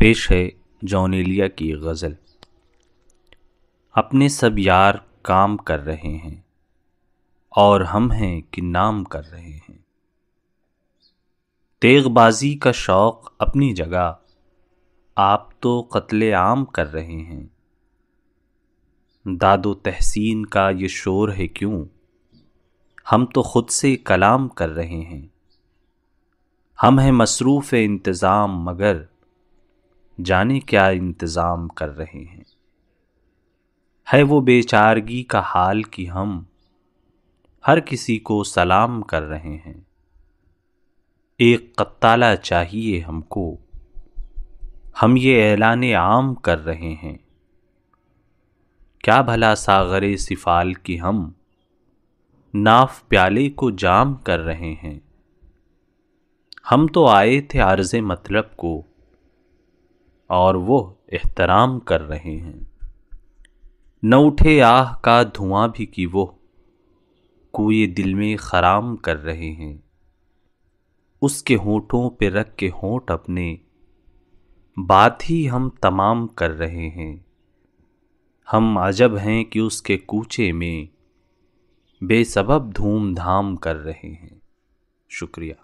پیش ہے جان ایلیا کی غزل۔ اپنے سب یار کام کر رہے ہیں اور ہم ہیں کہ نام کر رہے ہیں۔ تیغ بازی کا شوق اپنی جگہ، آپ تو قتل عام کر رہے ہیں۔ داد و تحسین کا یہ شور ہے کیوں، ہم تو خود سے کلام کر رہے ہیں۔ ہم ہیں مصروف انتظام مگر جانے کیا انتظام کر رہے ہیں۔ ہے وہ بے چارگی کا حال کہ ہم ہر کسی کو سلام کر رہے ہیں۔ ایک قتالہ چاہیے ہم کو، ہم یہ اعلان عام کر رہے ہیں۔ کیا بھلا ساغر سفال کی ہم ناف پیالے کو جام کر رہے ہیں۔ ہم تو آئے تھے عرض مطلب کو اور وہ احترام کر رہے ہیں۔ نہ اٹھے آہ کا دھواں بھی کہ وہ کوئے دل میں خرام کر رہے ہیں۔ اس کے ہونٹوں پہ رکھ کے ہونٹ اپنے بات ہی ہم تمام کر رہے ہیں۔ ہم عجب ہیں کہ اس کے کوچے میں بے سبب دھوم دھام کر رہے ہیں۔ شکریہ۔